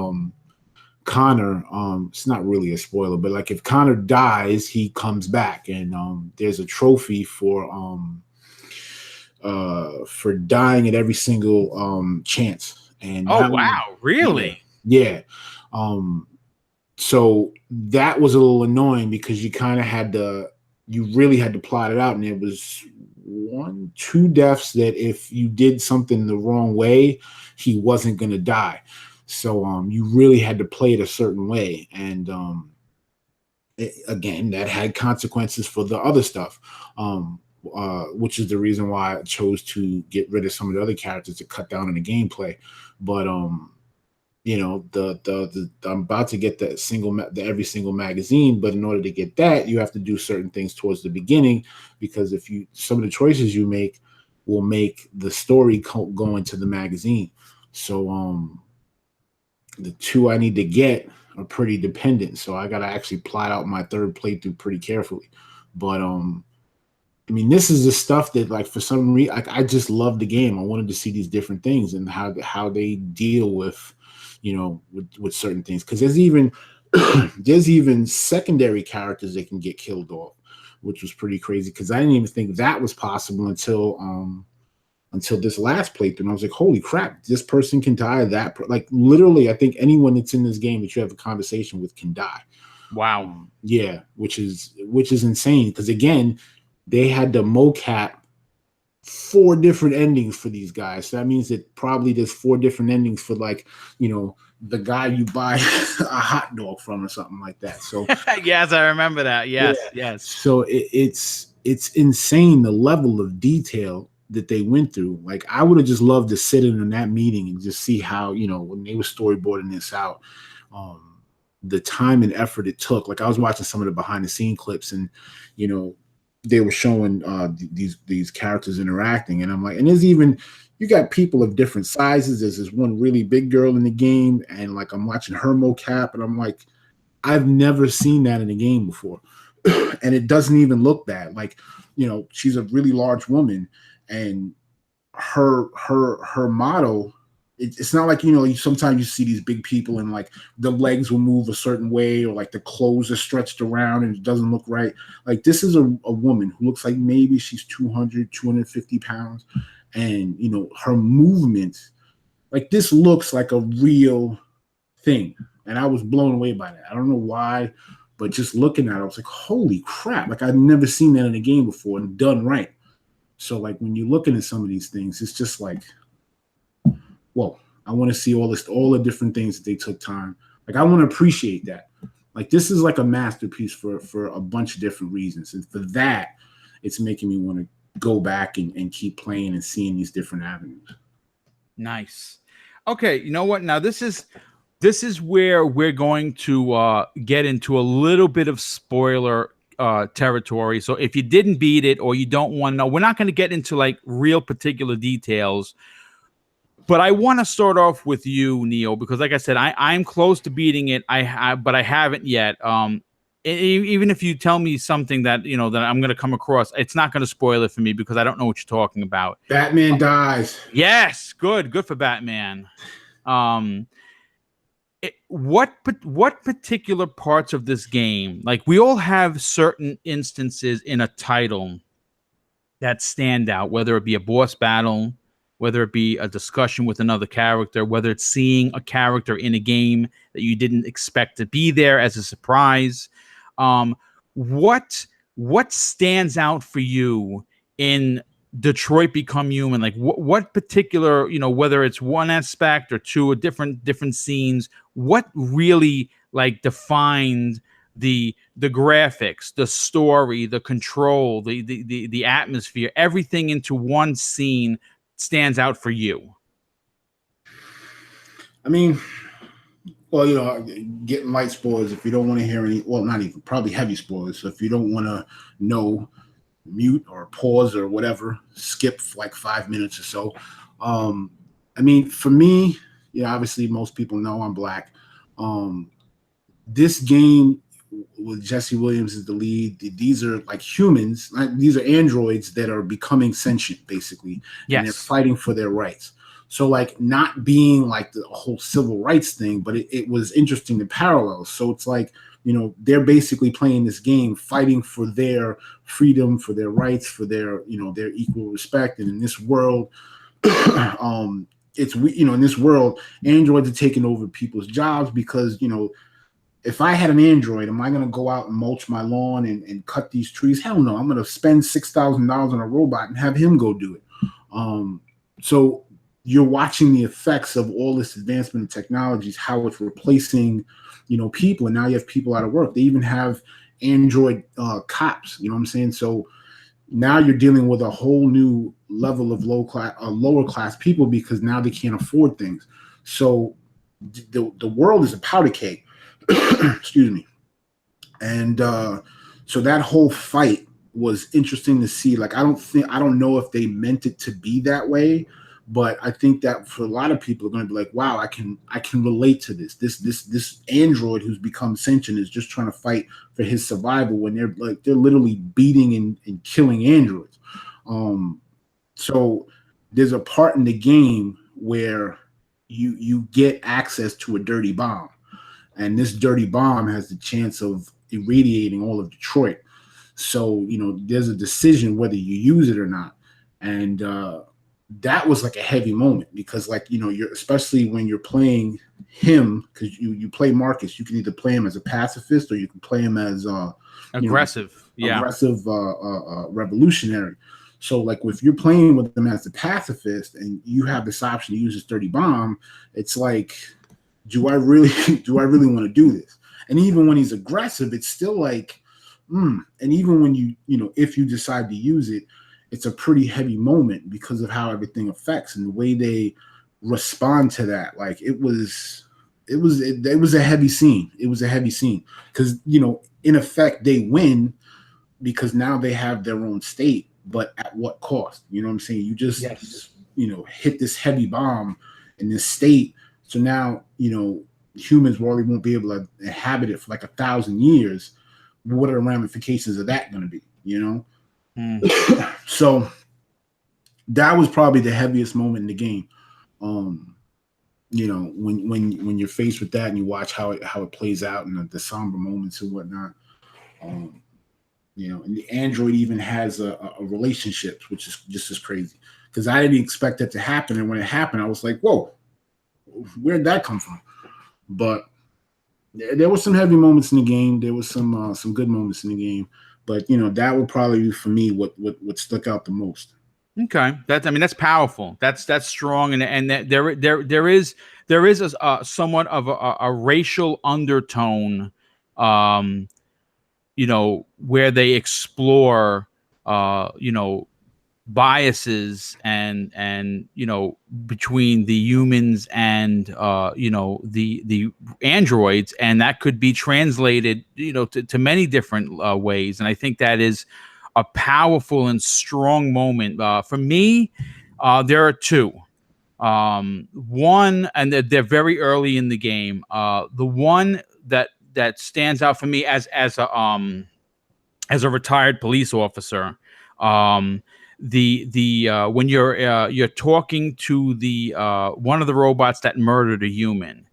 Connor. It's not really a spoiler, but like if Connor dies, he comes back, and there's a trophy for dying at every single chance. And Oh that one, wow, really? yeah. Um, so that was a little annoying because you really had to plot it out, and it was one, two deaths that if you did something the wrong way, he wasn't gonna die. So you really had to play it a certain way, and again, that had consequences for the other stuff. Which is the reason why I chose to get rid of some of the other characters to cut down on the gameplay. But the I'm about to get the every single magazine, but in order to get that, you have to do certain things towards the beginning, because if you some of the choices you make will make the story go into the magazine. So the two I need to get are pretty dependent. So I gotta actually plot out my third playthrough pretty carefully. But I mean, this is the stuff that, like, for some reason, like, I just love the game. I wanted to see these different things and how they deal with, with certain things. Because there's even there's even secondary characters that can get killed off, which was pretty crazy. Because I didn't even think that was possible until this last playthrough. And I was like, holy crap, this person can die. Like, literally, I think anyone that's in this game that you have a conversation with can die. Wow. Yeah, which is insane. Because again, they had to mocap 4 different endings for these guys. So that means that probably there's 4 different endings for, like, the guy you buy a hot dog from or something like that. So yes, I remember that. Yes, yeah. yes. So it's insane the level of detail that they went through. Like, I would have just loved to sit in on that meeting and just see how, when they were storyboarding this out, the time and effort it took. Like, I was watching some of the behind the scene clips, and they were showing these characters interacting, and I'm like, and there's even, you got people of different sizes. There's this one really big girl in the game, and like I'm watching her mocap, and I'm like, I've never seen that in a game before. And it doesn't even look bad. Like, she's a really large woman, and her model, it's not like, sometimes you see these big people and like the legs will move a certain way, or like the clothes are stretched around and it doesn't look right. Like, this is a woman who looks like maybe she's 250 pounds, and her movement, like, this looks like a real thing. And I was blown away by that. I don't know why, but just looking at it, I was like, holy crap. Like, I've never seen that in a game before and done right. So, like, when you're looking at some of these things, it's just like, whoa, I want to see all the different things that they took time. Like, I want to appreciate that. Like, this is like a masterpiece for a bunch of different reasons. And for that, it's making me want to go back and keep playing and seeing these different avenues. Nice. Okay, you know what? Now this is where we're going to get into a little bit of spoiler territory. So if you didn't beat it or you don't want to know, we're not going to get into like real particular details. But I want to start off with you, Neil, because like I said, I'm close to beating it. But I haven't yet. Even if you tell me something that that I'm going to come across, it's not going to spoil it for me because I don't know what you're talking about. Batman dies. Yes, good for Batman. What particular parts of this game, like, we all have certain instances in a title that stand out, whether it be a boss battle, whether it be a discussion with another character, whether it's seeing a character in a game that you didn't expect to be there as a surprise. What stands out for you in Detroit Become Human? Like, what particular, whether it's one aspect or two or different scenes, what really like defined the graphics, the story, the control, the atmosphere, everything into one scene stands out for you? I mean, well, getting light spoilers if you don't want to hear any, well, not even, probably heavy spoilers. So if you don't want to know, mute or pause or whatever, skip like 5 minutes or so. I mean, for me, obviously most people know I'm black. this game with Jesse Williams as the lead, these are like humans, these are androids that are becoming sentient basically, and they're Yes. fighting for their rights. So like not being like the whole civil rights thing, but it was interesting to parallel. So it's like, they're basically playing this game, fighting for their freedom, for their rights, for their, their equal respect. And in this world, it's, in this world, androids are taking over people's jobs because, if I had an Android, am I going to go out and mulch my lawn and cut these trees? Hell no. I'm going to spend $6,000 on a robot and have him go do it. So you're watching the effects of all this advancement in technologies, how it's replacing, people. And now you have people out of work. They even have Android cops. You know what I'm saying? So now you're dealing with a whole new level of lower class people because now they can't afford things. So the world is a powder keg. Excuse me. And so that whole fight was interesting to see. Like, I don't know if they meant it to be that way, but I think that for a lot of people are going to be like, wow, I can relate to this android who's become sentient is just trying to fight for his survival when they're literally beating and killing androids. So there's a part in the game where you get access to a dirty bomb, and this dirty bomb has the chance of irradiating all of Detroit. So there's a decision whether you use it or not, and that was like a heavy moment because, like, you're, especially when you're playing him, because you play Marcus, you can either play him as a pacifist or you can play him as aggressive, aggressive revolutionary. So like if you're playing with them as a pacifist and you have this option to use this dirty bomb, it's like, do I really want to do this? And even when he's aggressive, it's still like, and even when if you decide to use it, it's a pretty heavy moment because of how everything affects and the way they respond to that. Like it was a heavy scene. It was a heavy scene because, in effect, they win because now they have their own state, but at what cost? You know what I'm saying? You just, yes, hit this heavy bomb in this state. So now, humans probably won't be able to inhabit it for like 1,000 years. What are the ramifications of that going to be? So that was probably the heaviest moment in the game. When you're faced with that and you watch how it plays out and the somber moments and whatnot. And the android even has a relationship, which is just as crazy because I didn't expect that to happen. And when it happened, I was like, whoa, where'd that come from? But there were some heavy moments in the game. There was some good moments in the game. But that would probably be for me what stuck out the most. Okay, that's powerful. That's strong, and that there is a somewhat of a racial undertone, where they explore, biases and between the humans and the androids, and that could be translated to many different ways. And I think that is a powerful and strong moment. For me, there are two. One, and they're very early in the game. The one that stands out for me as a retired police officer, the when you're talking to the one of the robots that murdered a human,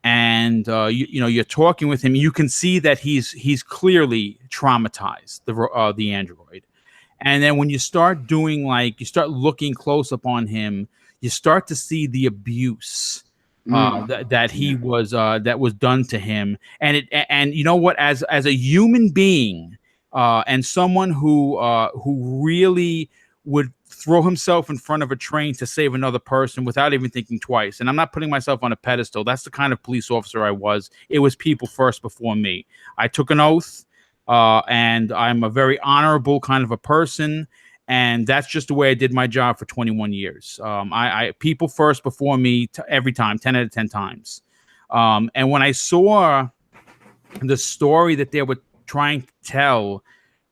and you're talking with him, you can see that he's clearly traumatized, the android. And then when you start doing, like, you start looking close up on him, you start to see the abuse that he was that was done to him. And you know what, as a human being, and someone who really would throw himself in front of a train to save another person without even thinking twice. And I'm not putting myself on a pedestal. That's the kind of police officer I was. It was people first before me. I took an oath, and I'm a very honorable kind of a person. And that's just the way I did my job for 21 years. I people first before me every time, 10 out of 10 times. And when I saw the story that they were trying to tell,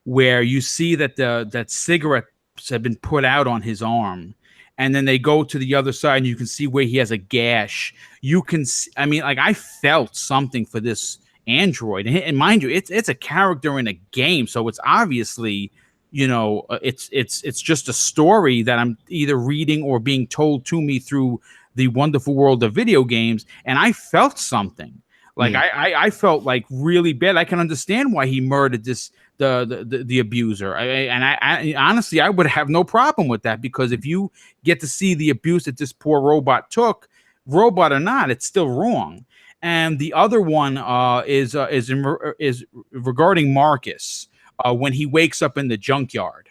where you see that that cigarettes have been put out on his arm, and then they go to the other side and you can see where he has a gash. You can see, I mean, like, I felt something for this android, and mind you, it's a character in a game, so it's obviously, it's just a story that I'm either reading or being told to me through the wonderful world of video games, and I felt something. Like Yeah. I felt like really bad. I can understand why he murdered the abuser. I honestly, I would have no problem with that, because if you get to see the abuse that this poor robot took, robot or not, it's still wrong. And the other one is regarding Marcus, when he wakes up in the junkyard.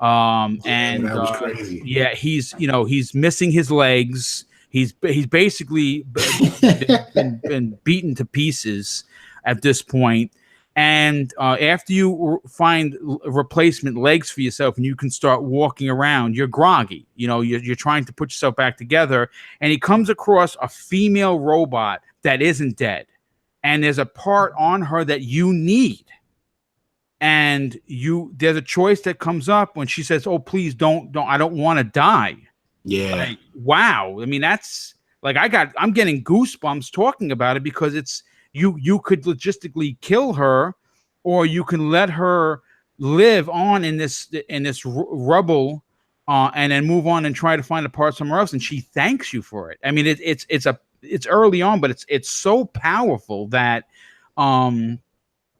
Yeah, that was crazy. Yeah, he's missing his legs. He's basically been beaten to pieces at this point. And after you find replacement legs for yourself and you can start walking around, you're groggy. You're trying to put yourself back together. And he comes across a female robot that isn't dead. And there's a part on her that you need. And there's a choice that comes up when she says, "Oh, please don't, I don't want to die." Yeah. Like, wow. I mean, that's like, I'm getting goosebumps talking about it, because it's, you could logistically kill her, or you can let her live on in this rubble, and then move on and try to find a part somewhere else. And she thanks you for it. I mean, it's early on, but it's so powerful that,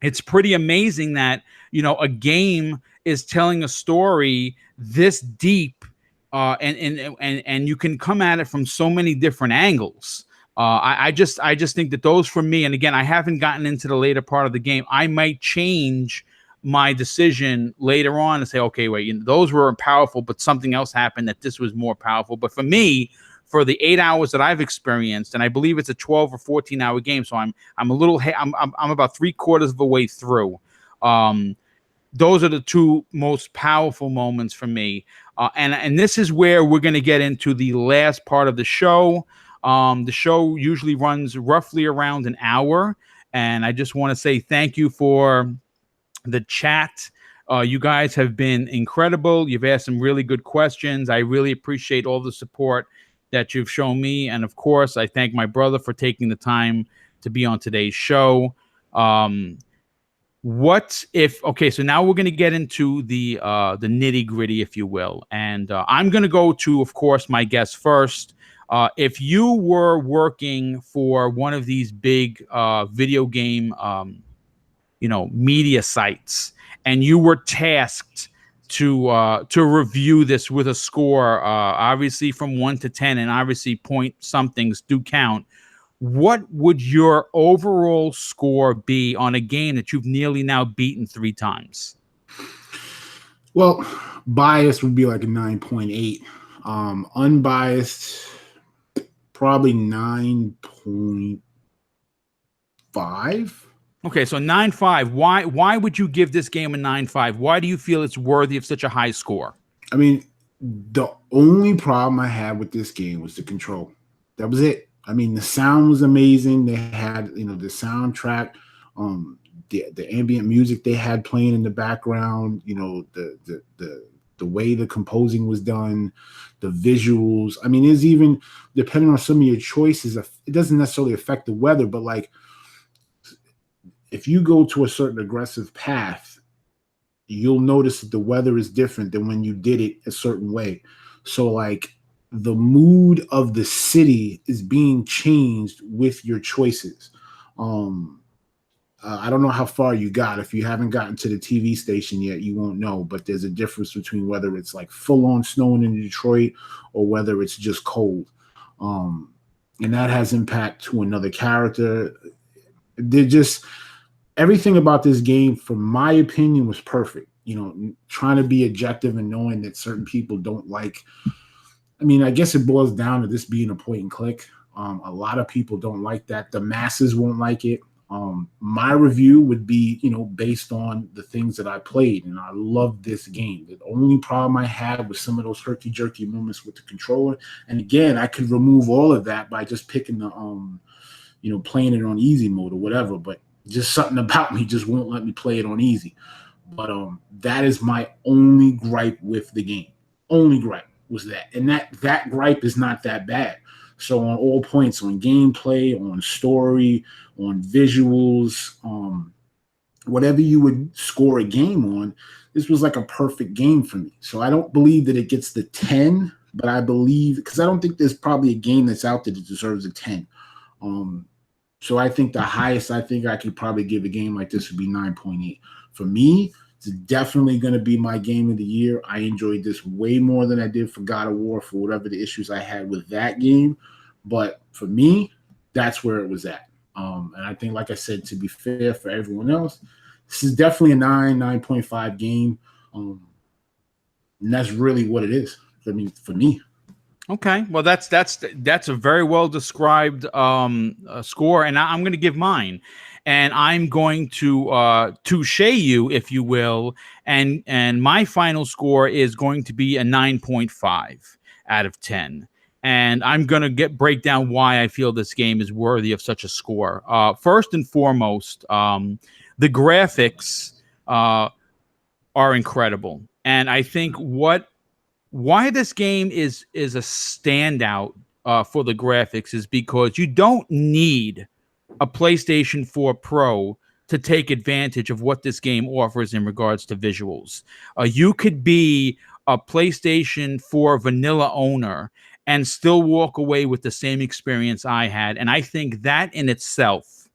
it's pretty amazing that, a game is telling a story this deep, and you can come at it from so many different angles. I just think that those, for me, and again, I haven't gotten into the later part of the game. I might change my decision later on and say, okay, wait, those were powerful, but something else happened that this was more powerful. But for me, for the 8 hours that I've experienced, and I believe it's a 12 or 14-hour game, so I'm about 3/4 of the way through. Those are the two most powerful moments for me. And this is where we're going to get into the last part of the show. The show usually runs roughly around an hour. And I just want to say thank you for the chat. You guys have been incredible. You've asked some really good questions. I really appreciate all the support that you've shown me. And of course, I thank my brother for taking the time to be on today's show. So now we're going to get into the nitty gritty, if you will. And I'm going to go to, of course, my guest first. If you were working for one of these big video game, media sites, and you were tasked to review this with a score, obviously from 1 to 10, and obviously point somethings do count, what would your overall score be on a game that you've nearly now beaten 3 times? Well, biased would be like a 9.8. Unbiased, probably 9.5. Okay, so 9.5. Why would you give this game a 9.5? Why do you feel it's worthy of such a high score? I mean, the only problem I had with this game was the control. That was it. I mean, the sound was amazing. They had, the soundtrack, the ambient music they had playing in the background, the way the composing was done, the visuals. I mean, it's even, depending on some of your choices, it doesn't necessarily affect the weather, but like, if you go to a certain aggressive path, you'll notice that the weather is different than when you did it a certain way. So like, the mood of the city is being changed with your choices. I don't know how far you got. If you haven't gotten to the TV station yet, you won't know. But there's a difference between whether it's like full on snowing in Detroit or whether it's just cold. And that has impact to another character. They're just, everything about this game, from my opinion, was perfect. Trying to be objective and knowing that certain people don't like. I mean, I guess it boils down to this being a point and click. A lot of people don't like that. The masses won't like it. My review would be, based on the things that I played, and I love this game. The only problem I had was some of those herky-jerky moments with the controller. And again, I could remove all of that by just picking the, playing it on easy mode or whatever. But just something about me just won't let me play it on easy. But that is my only gripe with the game. Only gripe was that. And that gripe is not that bad. So on all points, on gameplay, on story, on visuals, whatever you would score a game on, this was like a perfect game for me. So I don't believe that it gets the 10, but I believe, because I don't think there's probably a game that's out there that deserves a 10. Um, so I think the highest I think I could probably give a game like this would be 9.8. For me, it's definitely going to be my game of the year. I enjoyed this way more than I did for God of War for whatever the issues I had with that game. But for me, that's where it was at. And I think, like I said, to be fair for everyone else, this is definitely a 9.5 game. And that's really what it is. I mean, for me. Okay, well, that's a very well described score, and I'm going to give mine, and I'm going to touche you, if you will, and my final score is going to be a 9.5 out of 10, and I'm going to break down why I feel this game is worthy of such a score. First and foremost, the graphics are incredible, and I think why this game is a standout for the graphics is because you don't need a PlayStation 4 Pro to take advantage of what this game offers in regards to visuals. You could be a PlayStation 4 vanilla owner and still walk away with the same experience I had, and I think that in itself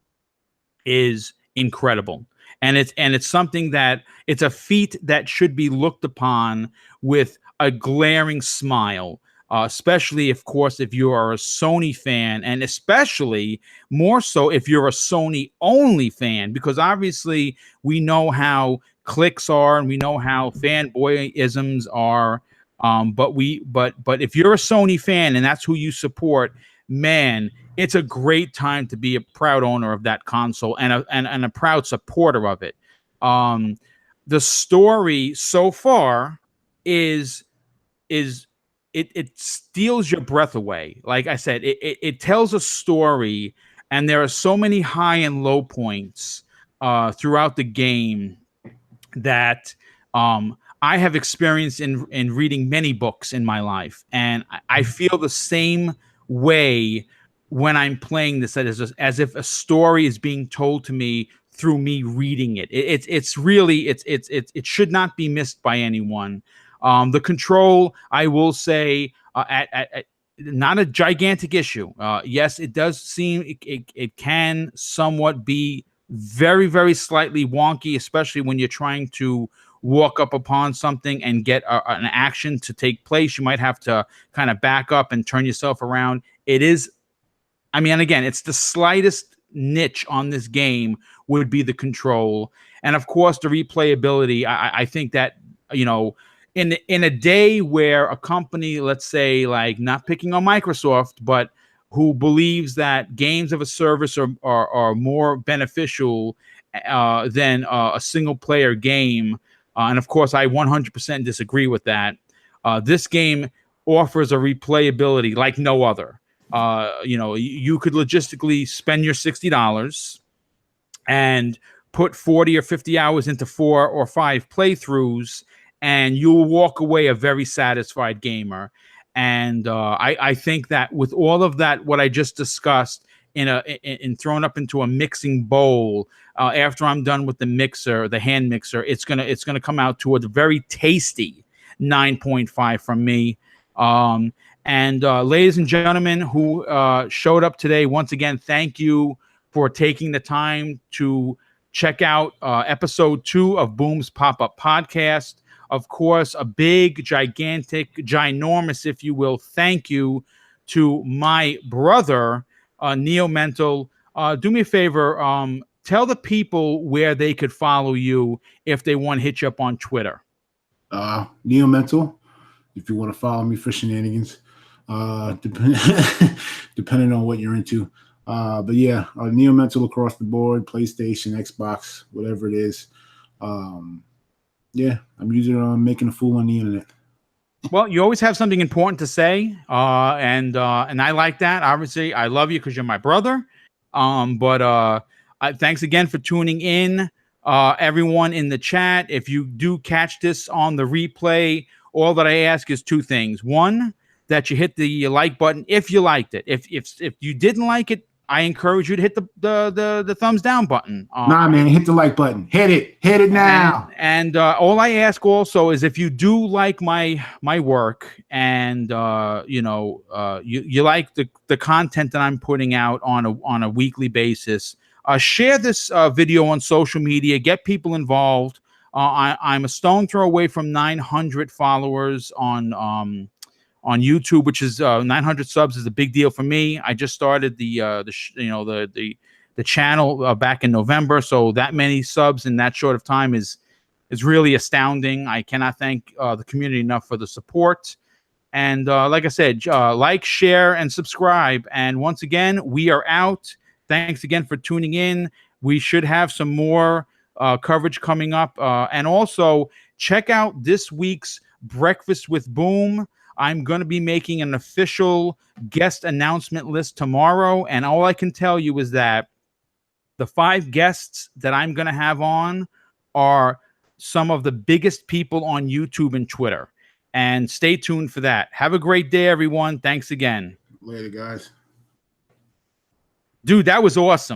is incredible. And it's something that it's a feat that should be looked upon with a glaring smile, especially, of course, if you are a Sony fan, and especially more so if you're a Sony only fan, because obviously we know how clicks are and we know how fanboyisms are. But if you're a Sony fan and that's who you support, man, it's a great time to be a proud owner of that console and a proud supporter of it. The story so far is it steals your breath away. Like I said, it tells a story, and there are so many high and low points throughout the game that I have experienced in reading many books in my life, and I feel the same way when I'm playing this, as if a story is being told to me through me reading it. It's really it should not be missed by anyone. The control, I will say, at not a gigantic issue. Yes, it does seem it can somewhat be very, very slightly wonky, especially when you're trying to walk up upon something and get an action to take place. You might have to kind of back up and turn yourself around. It is, I mean, again, it's the slightest niche on this game would be the control. And of course, the replayability. I think that, you know, in a day where a company, let's say, like, not picking on Microsoft, but who believes that games of a service are more beneficial than a single player game. And of course, I 100% disagree with that. This game offers a replayability like no other. You could logistically spend your $60 and put 40 or 50 hours into 4 or 5 playthroughs, and you'll walk away a very satisfied gamer. And I think that with all of that, what I just discussed, in thrown up into a mixing bowl, after I'm done with the mixer, the hand mixer, it's gonna come out to a very tasty 9.5 from me. And ladies and gentlemen who showed up today, once again, thank you for taking the time to check out episode 2 of Boom's Pop-Up Podcast. Of course, a big, gigantic, ginormous, if you will, thank you to my brother, Neo Mental. Do me a favor, tell the people where they could follow you if they want to hit you up on Twitter. Neo Mental, if you want to follow me for shenanigans, depending on what you're into. But yeah, Neo Mental across the board, PlayStation, Xbox, whatever it is. Yeah, I'm usually making a fool on the internet. Well, you always have something important to say, and I like that. Obviously, I love you because you're my brother. But thanks again for tuning in, everyone in the chat. If you do catch this on the replay, all that I ask is 2 things. 1, that you hit the like button if you liked it. If you didn't like it, I encourage you to hit the thumbs down button. Nah, man, hit the like button. Hit it now. And all I ask also is if you do like my work and you like the content that I'm putting out on a weekly basis, share this video on social media. Get people involved. I'm a stone throw away from 900 followers on YouTube, which is 900 subs is a big deal for me. I just started the channel back in November, so that many subs in that short of time is really astounding. I cannot thank the community enough for the support. And like I said, like, share, and subscribe. And once again, we are out. Thanks again for tuning in. We should have some more coverage coming up. And also, check out this week's Breakfast with Boom. I'm going to be making an official guest announcement list tomorrow. And all I can tell you is that the 5 guests that I'm going to have on are some of the biggest people on YouTube and Twitter. And stay tuned for that. Have a great day, everyone. Thanks again. Later, guys. Dude, that was awesome.